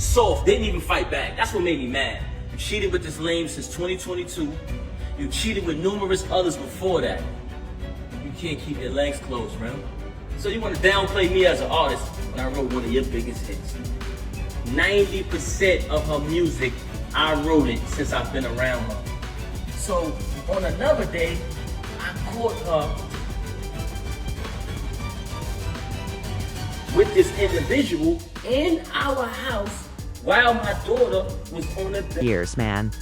Soft, didn't even fight back. That's what made me mad. You cheated with this lame since 2022. You cheated with numerous others before that. You can't keep your legs closed, Rem. So you want to downplay me as an artist when I wrote one of your biggest hits. 90% of her music, I wrote it since I've been around her. So on another day, I caught her with this individual in our house while my daughter was on a date. Years, man.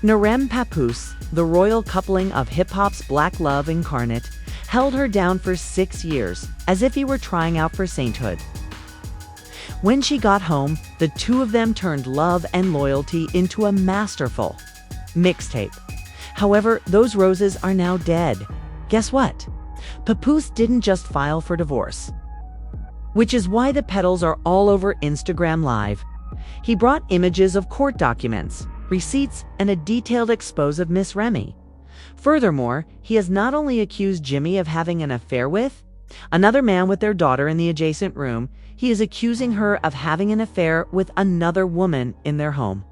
Remy Papoose, the royal coupling of hip-hop's black love incarnate, held her down for 6 years, as if he were trying out for sainthood. When she got home, the two of them turned love and loyalty into a masterful mixtape. However, those roses are now dead. Guess what? Papoose didn't just file for divorce, which is why the petals are all over Instagram Live. He brought images of court documents, receipts, and a detailed expose of Miss Remy. Furthermore, he has not only accused Jimmy of having an affair with another man with their daughter in the adjacent room, he is accusing her of having an affair with another woman in their home.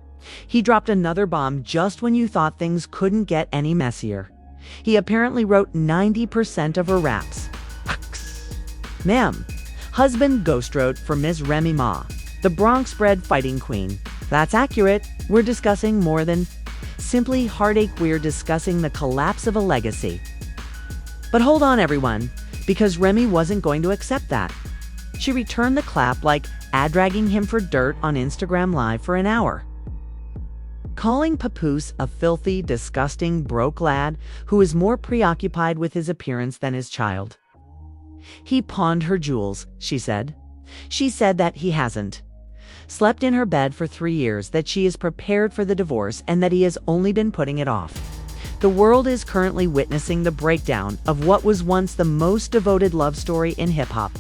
He dropped another bomb just when you thought things couldn't get any messier. He apparently wrote 90% of her raps. Ma'am, husband ghost wrote for Ms. Remy Ma, the Bronx bred fighting queen. That's accurate. We're discussing more than simply heartache. We're discussing the collapse of a legacy. But hold on, everyone, because Remy wasn't going to accept that. She returned the clap like ad-dragging him for dirt on Instagram Live for an hour, calling Papoose a filthy, disgusting, broke lad who is more preoccupied with his appearance than his child. He pawned her jewels, she said. She said that he hasn't slept in her bed for 3 years, that she is prepared for the divorce, and that he has only been putting it off. The world is currently witnessing the breakdown of what was once the most devoted love story in hip-hop.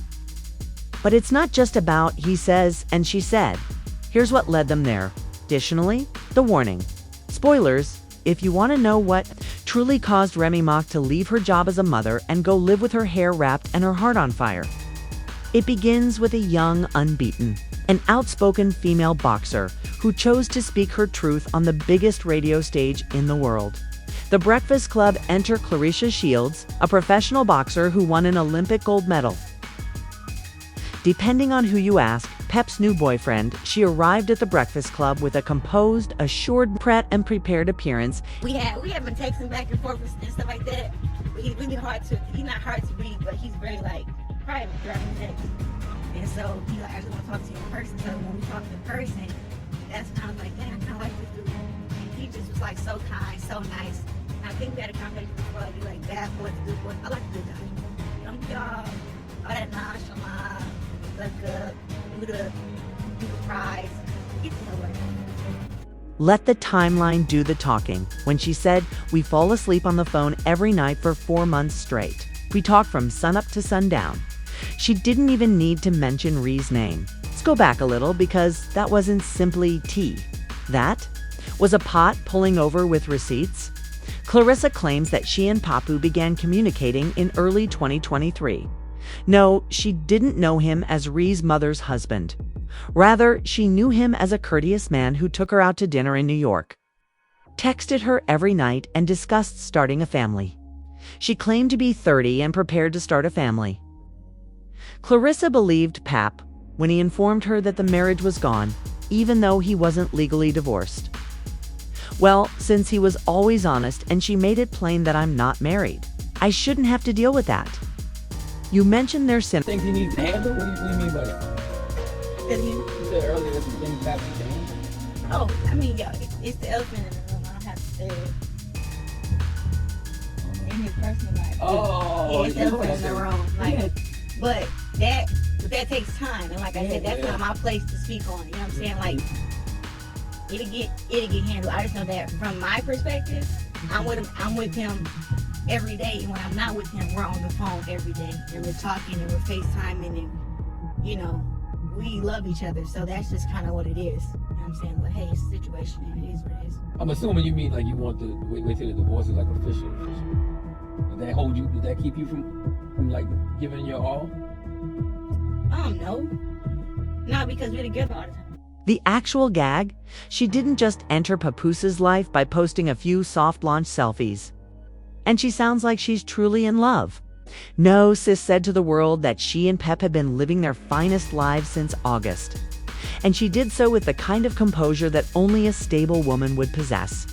But it's not just about he says and she said. Here's what led them there. Additionally, the warning. Spoilers, if you want to know what truly caused Remy Ma to leave her job as a mother and go live with her hair wrapped and her heart on fire. It begins with a young, unbeaten, and outspoken female boxer who chose to speak her truth on the biggest radio stage in the world. The Breakfast Club. Enter Clarissa Shields, a professional boxer who won an Olympic gold medal. Depending on who you ask, Pep's new boyfriend, she arrived at the Breakfast Club with a composed, assured, and prepared appearance. We have been texting back and forth and stuff like that. But he's really he's not hard to read, but he's very private throughout the text. And so he's like, I just want to talk to you in person. So when we talk in person, that's kind of like, damn, I kind of like this dude. And he just was so kind, so nice. And I think we had a conversation before, like bad boy to good boy. I like the good guy. Don't be all that nonchalant. The prize. Let the timeline do the talking. When she said, we fall asleep on the phone every night for 4 months straight. We talked from sunup to sundown. She didn't even need to mention Ree's name. Let's go back a little, because that wasn't simply tea. That was a pot pulling over with receipts. Clarissa claims that she and Papu began communicating in early 2023. No, she didn't know him as Ree's mother's husband. Rather, she knew him as a courteous man who took her out to dinner in New York, texted her every night, and discussed starting a family. She claimed to be 30 and prepared to start a family. Clarissa believed Pap when he informed her that the marriage was gone, even though he wasn't legally divorced. Well, since he was always honest and she made it plain that I'm not married, I shouldn't have to deal with that. You mentioned their sin. Things he needs to handle? What do you mean by that? You said earlier that some things have to be handled. Oh, I mean, yeah, it's the elephant in the room. I don't have to say it. In his personal life. Oh, it's the elephant in the room. But that takes time. And like I said, that's not my place to speak on. You know what I'm saying? It'll get handled. I just know that from my perspective, I'm with him every day, and when I'm not with him, we're on the phone every day, and we're talking, and we're FaceTiming, and we love each other. So that's just kind of what it is. You know what I'm saying? But hey, it's a situation, and it is what it is. I'm assuming you mean you want to wait till the divorce is official. Did that hold you? Did that keep you from giving your all? No, because we're together all the time. The actual gag? She didn't just enter Papoose's life by posting a few soft launch selfies. And she sounds like she's truly in love. No, sis said to the world that she and Pep had been living their finest lives since August. And she did so with the kind of composure that only a stable woman would possess.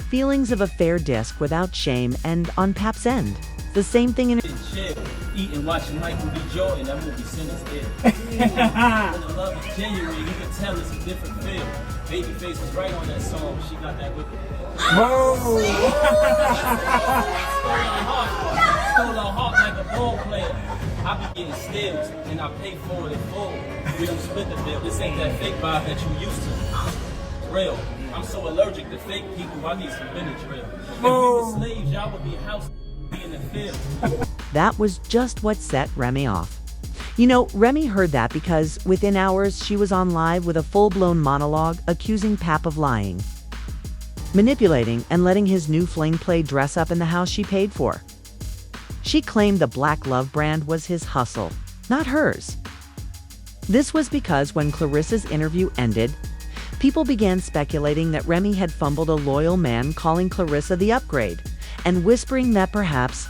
Feelings of a fair disc without shame, and on Pap's end, the same thing in Chill, eat and watching Michael B. Jordan, that movie sent us there. When the love is genuine, you can tell it's a different feel. Babyface was right on that song, she got that with her. Stole our heart like a ball player. I be getting steals, and I pay for it in full. We don't split the bill, this ain't that fake vibe that you used to. Real, I'm so allergic to fake people, I need some vintage real. If we were slaves, y'all would be house in the field. That was just what set Remy off. You know, Remy heard that because within hours she was on live with a full-blown monologue accusing Pap of lying, manipulating, and letting his new fling play dress up in the house she paid for. She claimed the Black Love brand was his hustle, not hers. This was because when Clarissa's interview ended, people began speculating that Remy had fumbled a loyal man calling Clarissa the upgrade, and whispering that perhaps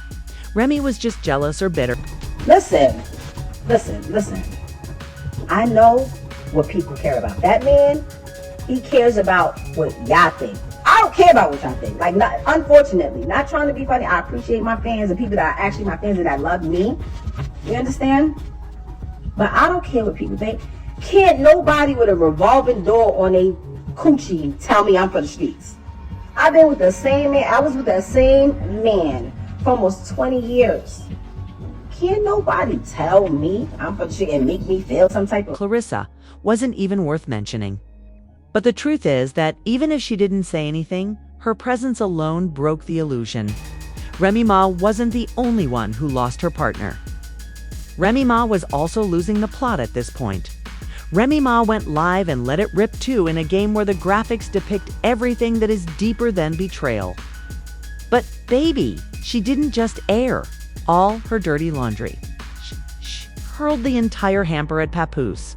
Remy was just jealous or bitter. Listen. I know what people care about. That man, he cares about what y'all think. I don't care about what y'all think. Like, unfortunately, not trying to be funny. I appreciate my fans and people that are actually my fans and that love me. You understand? But I don't care what people think. Can't nobody with a revolving door on a coochie tell me I'm for the streets. I've been with the same man. I was with the same man for almost 20 years. Can't nobody tell me I'm for the street and make me feel some type of... Clarissa wasn't even worth mentioning. But the truth is that even if she didn't say anything, her presence alone broke the illusion. Remy Ma wasn't the only one who lost her partner. Remy Ma was also losing the plot at this point. Remy Ma went live and let it rip too in a game where the graphics depict everything that is deeper than betrayal. But baby, she didn't just air all her dirty laundry. She hurled the entire hamper at Papoose.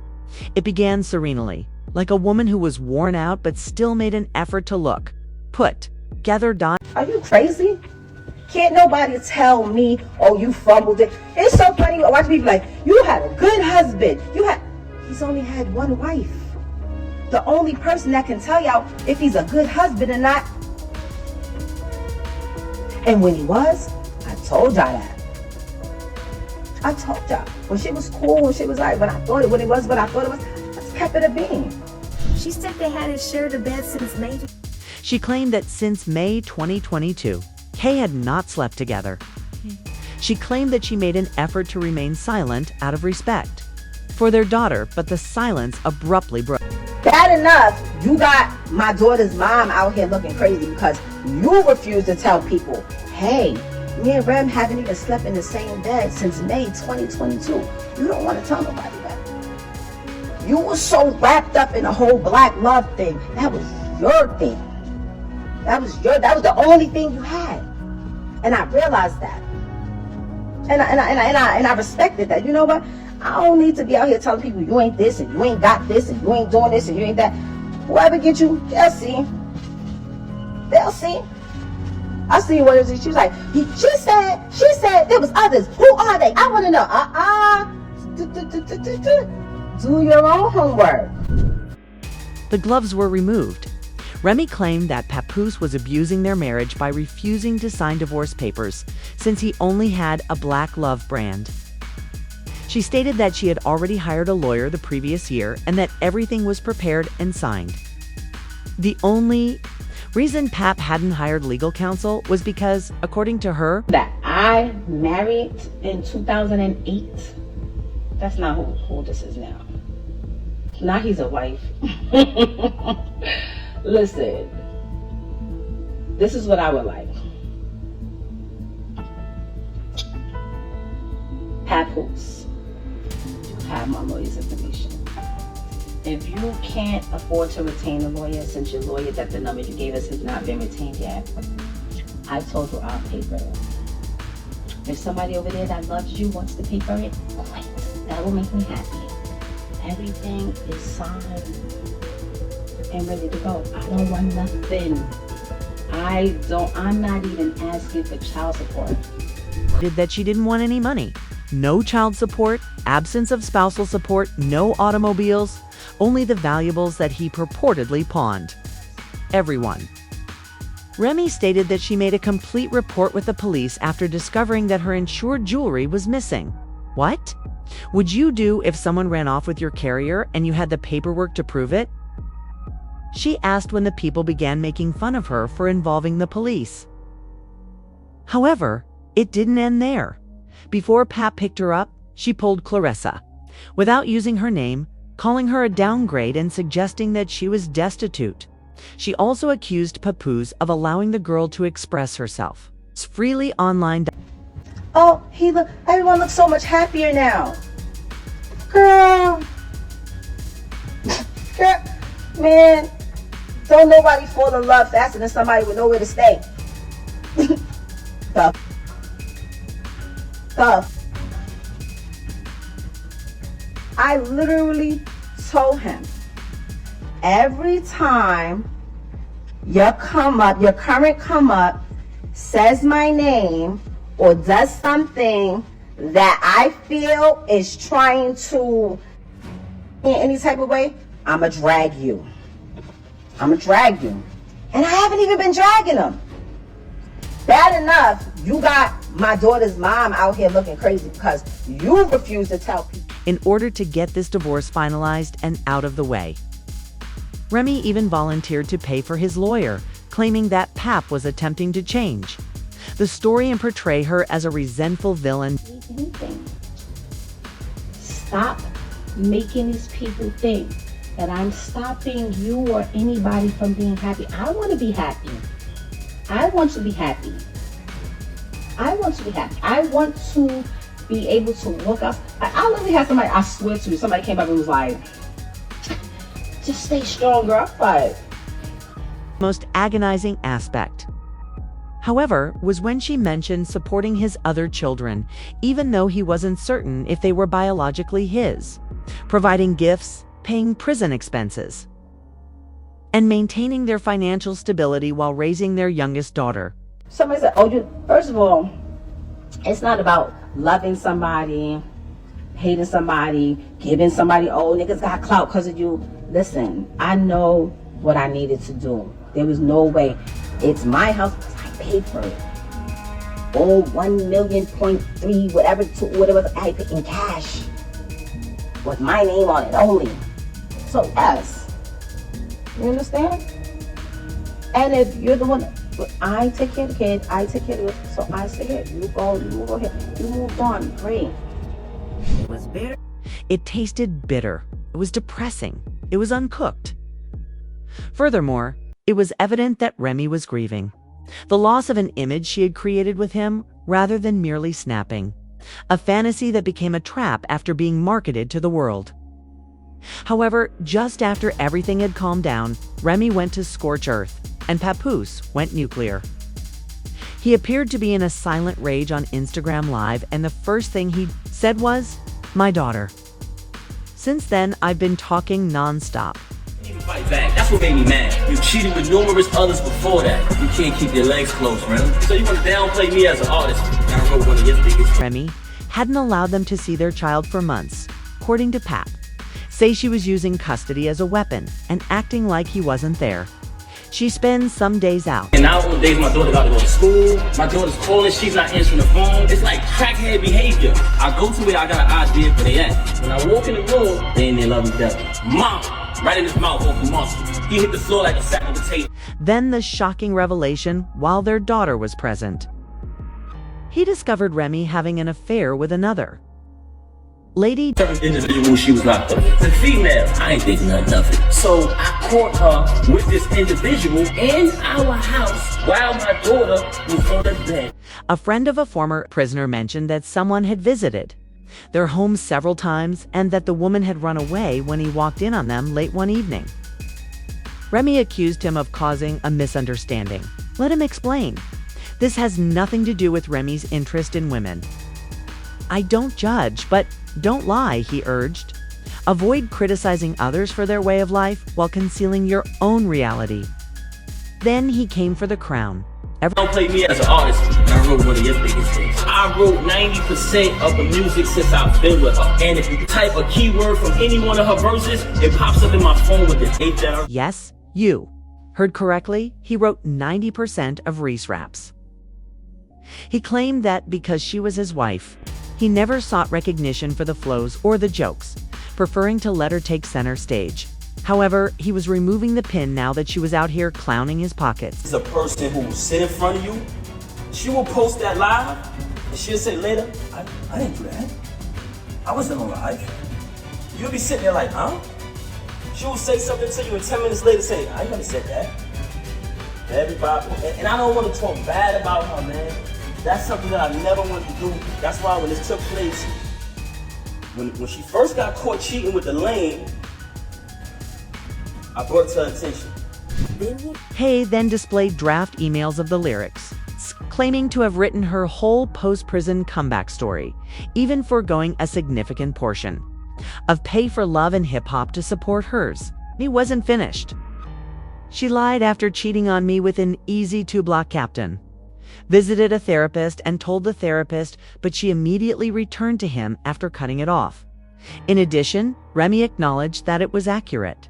It began serenely, like a woman who was worn out but still made an effort to look put together. Are you crazy? Can't nobody tell me, oh, you fumbled it. It's so funny. I watch people like, you had a good husband. He's only had one wife. The only person that can tell y'all if he's a good husband or not. And when he was, I told y'all that. I told y'all. When shit was cool, when shit was like, when I thought it, when it was what I thought it was, I just kept it a bean. She said they hadn't shared a bed since May. She claimed that since May 2022, Kay had not slept together. She claimed that she made an effort to remain silent out of respect for their daughter, but the silence abruptly broke. Bad enough, you got my daughter's mom out here looking crazy because you refuse to tell people, hey, me and Rem haven't even slept in the same bed since May 2022. You don't want to tell nobody that. You were so wrapped up in the whole Black Love thing. That was your thing. That was the only thing you had. And I realized that. And I respected that. You know what? I don't need to be out here telling people you ain't this and you ain't got this and you ain't doing this and you ain't that. Whoever get you, they'll see. They'll see. I see what it is. She was like, she said there was others. Who are they? I want to know. Do your own homework. The gloves were removed. Remy claimed that Papoose was abusing their marriage by refusing to sign divorce papers since he only had a Black Love brand. She stated that she had already hired a lawyer the previous year and that everything was prepared and signed. The only reason Pap hadn't hired legal counsel was because, according to her, that I married in 2008. That's not who this is now. Now he's a wife. Listen, this is what I would like. Papoose, you have my lawyer's information. If you can't afford to retain a lawyer, since your lawyer that the number you gave us has not been retained yet, I told you I'll pay for it. If somebody over there that loves you wants to pay for it, great. That will make me happy. everything is signed and ready to go. I don't want nothing. I'm not even asking for child support. That she didn't want any money. No child support, absence of spousal support, no automobiles, only the valuables that he purportedly pawned. Everyone. Remy stated that she made a complete report with the police after discovering that her insured jewelry was missing. What? Would you do if someone ran off with your carrier and you had the paperwork to prove it? She asked when the people began making fun of her for involving the police. However, it didn't end there. Before Pap picked her up, she pulled Clarissa, without using her name, calling her a downgrade and suggesting that she was destitute. She also accused Papoose of allowing the girl to express herself freely online. Oh, everyone looks so much happier now. Girl. Girl, man, don't nobody fall in love faster than somebody with nowhere to stay. Tough. I literally told him, every time your current come up says my name or does something that I feel is trying to in any type of way, I'ma drag you. And I haven't even been dragging them. Bad enough, you got my daughter's mom out here looking crazy because you refuse to tell people. In order to get this divorce finalized and out of the way. Remy even volunteered to pay for his lawyer, claiming that Pap was attempting to change the story and portray her as a resentful villain. Anything. Stop making these people think that I'm stopping you or anybody from being happy. I want to be happy. I want to be happy. I want to be able to look up. I literally had somebody, I swear to you, somebody came up and was like, just stay strong, girl. But Most agonizing aspect, however, was when she mentioned supporting his other children, even though he wasn't certain if they were biologically his, providing gifts, paying prison expenses, and maintaining their financial stability while raising their youngest daughter. Somebody said, first of all, it's not about loving somebody, hating somebody, giving somebody, niggas got clout because of you. Listen, I know what I needed to do. There was no way. It's my house because I paid for it. 1 million, 0.3, whatever I paid in cash. With my name on it only. So yes. You understand? And if you're the one, I take care of the kid, I take care of it, so I stay here. You move over here. You moved on, great. It was bitter. It tasted bitter. It was depressing. It was uncooked. Furthermore, it was evident that Remy was grieving the loss of an image she had created with him rather than merely snapping, a fantasy that became a trap after being marketed to the world. However, just after everything had calmed down, Remy went to scorch earth, and Papoose went nuclear. He appeared to be in a silent rage on Instagram Live, and the first thing he said was, "My daughter." Since then, I've been talking non-stop. You fight back. That's what made me mad. You cheated with numerous others before that. You can't keep your legs closed, man. So you want to downplay me as an artist. I wrote one of your biggest. Remy hadn't allowed them to see their child for months, according to Pap. Say she was using custody as a weapon and acting like he wasn't there. She spends some days out. And now on days my daughter got to go to school, my daughter's calling, she's not answering the phone. It's like crackhead behavior. I go to where I got an idea where they at. When I walk in the room, they in there loving death. Mom! Right in his mouth off the muscle. He hit the floor like a sack of potatoes. Then the shocking revelation while their daughter was present. He discovered Remy having an affair with another lady. Individual she was locked up. It's a female. I ain't thinking nothing of it. So I caught her with this individual in our house while my daughter was on the bed. A friend of a former prisoner mentioned that someone had visited their home several times and that the woman had run away when he walked in on them late one evening. Remy accused him of causing a misunderstanding. Let him explain. This has nothing to do with Remy's interest in women. I don't judge, but don't lie, he urged. Avoid criticizing others for their way of life while concealing your own reality. Then he came for the crown. Don't play me as an artist. I wrote one of your biggest hits. I wrote 90% of the music since I've been with her. And if you type a keyword from any one of her verses, it pops up in my phone with it. Ain't that? Yes, you heard correctly. He wrote 90% of Reese raps. He claimed that because she was his wife, he never sought recognition for the flows or the jokes, preferring to let her take center stage. However, he was removing the pin now that she was out here clowning his pockets. Is a person who will sit in front of you. She will post that live, and she'll say later, I didn't do that. I wasn't on live. You'll be sitting there like, huh? She will say something to you, and 10 minutes later say, I never said that. Everybody, and I don't want to talk bad about her, man. That's something that I never wanted to do. That's why when this took place, when she first got caught cheating with the lane, I brought it to her attention. Hay then displayed draft emails of the lyrics, claiming to have written her whole post-prison comeback story, even foregoing a significant portion of pay for love and hip-hop to support hers. He wasn't finished. She lied after cheating on me with an easy-to-block captain, visited a therapist and told the therapist, but she immediately returned to him after cutting it off. In addition, Remy acknowledged that it was accurate.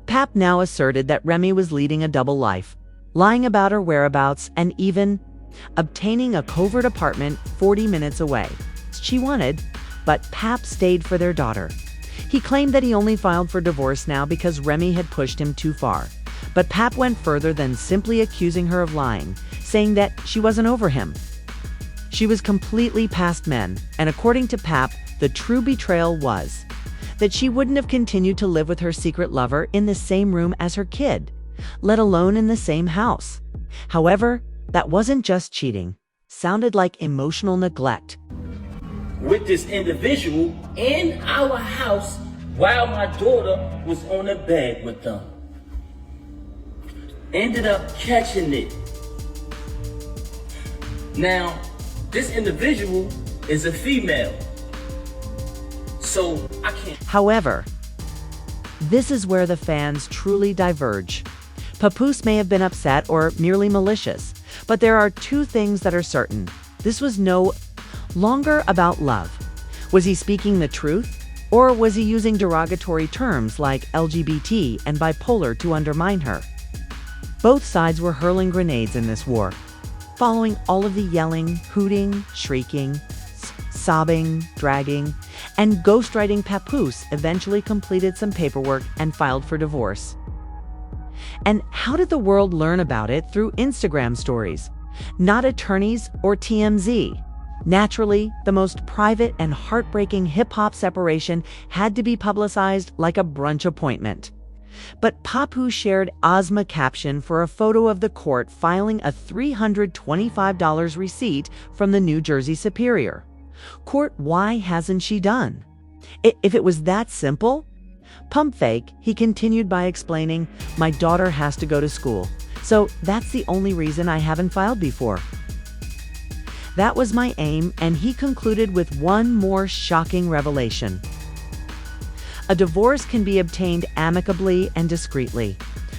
Pap now asserted that Remy was leading a double life, lying about her whereabouts and even obtaining a covert apartment 40 minutes away. She wanted, but Pap stayed for their daughter. He claimed that he only filed for divorce now because Remy had pushed him too far. But Pap went further than simply accusing her of lying, saying that she wasn't over him. She was completely past men, and according to Pap, the true betrayal was that she wouldn't have continued to live with her secret lover in the same room as her kid, let alone in the same house. However, that wasn't just cheating. Sounded like emotional neglect. With this individual in our house while my daughter was on the bed with them. Ended up catching it. Now, this individual is a female. So I can't. However, this is where the fans truly diverge. Papoose may have been upset or merely malicious, but there are two things that are certain. This was no longer about love. Was he speaking the truth? Or was he using derogatory terms like LGBT and bipolar to undermine her? Both sides were hurling grenades in this war. Following all of the yelling, hooting, shrieking, sobbing, dragging, and ghostwriting, Papoose eventually completed some paperwork and filed for divorce. And how did the world learn about it? Through Instagram stories, not attorneys or TMZ. Naturally, the most private and heartbreaking hip-hop separation had to be publicized like a brunch appointment. But Papoose shared Ozma caption for a photo of the court filing a $325 receipt from the New Jersey Superior. Court, why hasn't she done? If it was that simple? Pump fake, he continued by explaining, my daughter has to go to school, so that's the only reason I haven't filed before. That was my aim, and he concluded with one more shocking revelation. A divorce can be obtained amicably and discreetly,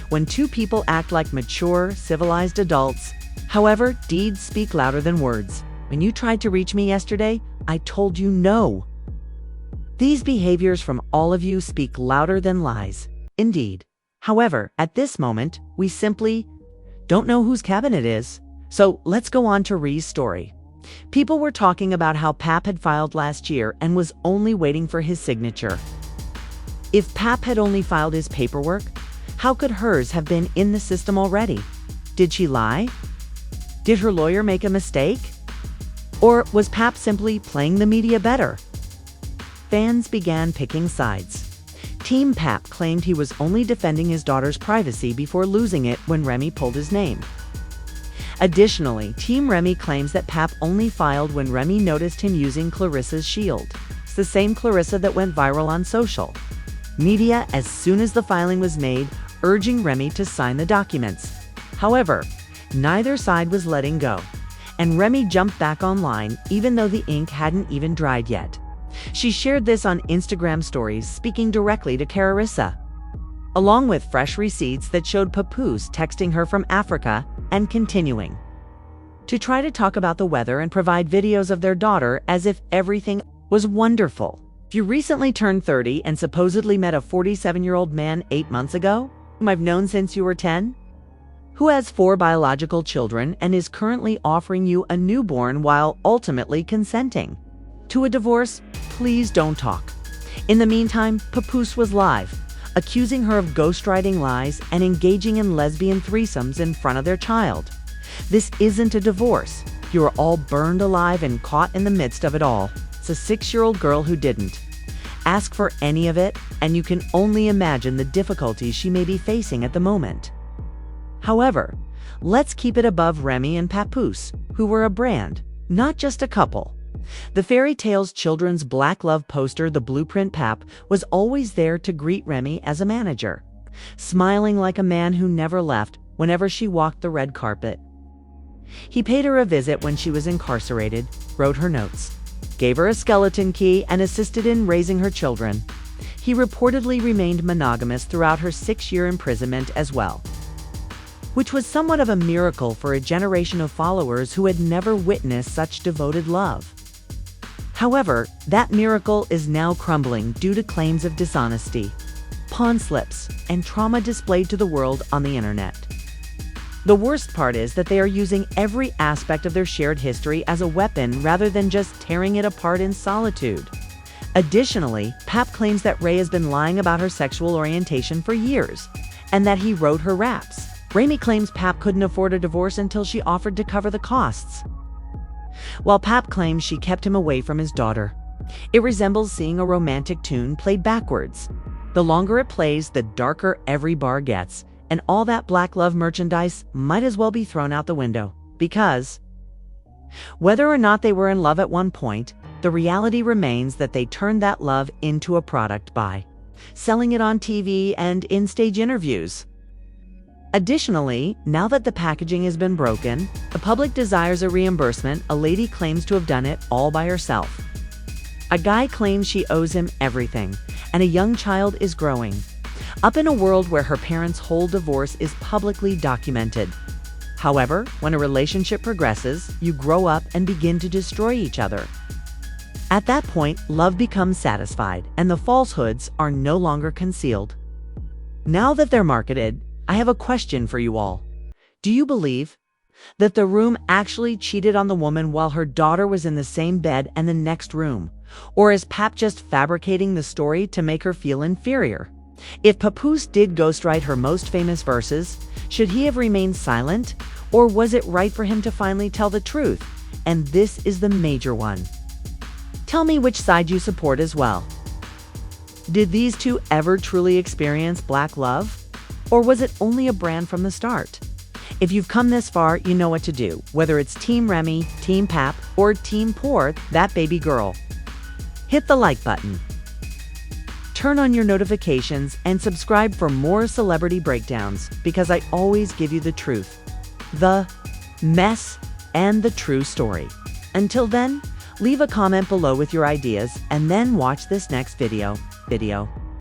when two people act like mature, civilized adults. However, deeds speak louder than words. When you tried to reach me yesterday, I told you no. These behaviors from all of you speak louder than lies. Indeed. However, at this moment, we simply don't know whose cabin it is. So let's go on to Ree's story. People were talking about how Pap had filed last year and was only waiting for his signature. If Pap had only filed his paperwork, how could hers have been in the system already? Did she lie? Did her lawyer make a mistake? Or was Pap simply playing the media better? Fans began picking sides. Team Pap claimed he was only defending his daughter's privacy before losing it when Remy pulled his name. Additionally, Team Remy claims that Pap only filed when Remy noticed him using Clarissa's shield. It's the same Clarissa that went viral on social media as soon as the filing was made, urging Remy to sign the documents. However, neither side was letting go, and Remy jumped back online even though the ink hadn't even dried yet. She shared this on Instagram stories, speaking directly to Carissa, along with fresh receipts that showed Papoose texting her from Africa and continuing to try to talk about the weather and provide videos of their daughter as if everything was wonderful. If you recently turned 30 and supposedly met a 47-year-old man 8 months ago, whom I've known since you were 10, who has 4 biological children and is currently offering you a newborn while ultimately consenting to a divorce, please don't talk. In the meantime, Papoose was live, accusing her of ghostwriting lies and engaging in lesbian threesomes in front of their child. This isn't a divorce. You are all burned alive and caught in the midst of it all. It's a 6-year-old girl who didn't ask for any of it, and you can only imagine the difficulties she may be facing at the moment. However, let's keep it above Remy and Papoose, who were a brand, not just a couple. The Fairy Tales children's Black Love poster, the Blueprint Pap, was always there to greet Remy as a manager, smiling like a man who never left whenever she walked the red carpet. He paid her a visit when she was incarcerated, wrote her notes, gave her a skeleton key, and assisted in raising her children. He reportedly remained monogamous throughout her 6-year imprisonment as well, which was somewhat of a miracle for a generation of followers who had never witnessed such devoted love. However, that miracle is now crumbling due to claims of dishonesty, pawn slips, and trauma displayed to the world on the internet. The worst part is that they are using every aspect of their shared history as a weapon rather than just tearing it apart in solitude. Additionally, Pap claims that Ray has been lying about her sexual orientation for years, and that he wrote her raps. Remy claims Pap couldn't afford a divorce until she offered to cover the costs, while Pap claims she kept him away from his daughter. It resembles seeing a romantic tune played backwards. The longer it plays, the darker every bar gets, and all that Black Love merchandise might as well be thrown out the window, because whether or not they were in love at one point, the reality remains that they turned that love into a product by selling it on TV and in stage interviews. Additionally, now that the packaging has been broken, the public desires a reimbursement. A lady claims to have done it all by herself. A guy claims she owes him everything, and a young child is growing up in a world where her parents' whole divorce is publicly documented. However, when a relationship progresses, you grow up and begin to destroy each other. At that point, love becomes satisfied, and the falsehoods are no longer concealed. Now that they're marketed, I have a question for you all. Do you believe that the room actually cheated on the woman while her daughter was in the same bed and the next room? Or is Pap just fabricating the story to make her feel inferior? If Papoose did ghostwrite her most famous verses, should he have remained silent? Or was it right for him to finally tell the truth? And this is the major one. Tell me which side you support as well. Did these two ever truly experience black love? Or was it only a brand from the start? If you've come this far, you know what to do, whether it's Team Remy, Team Pap, or Team Poor That Baby Girl. Hit the like button, turn on your notifications, and subscribe for more celebrity breakdowns, because I always give you the truth, the mess, and the true story. Until then, leave a comment below with your ideas, and then watch this next video.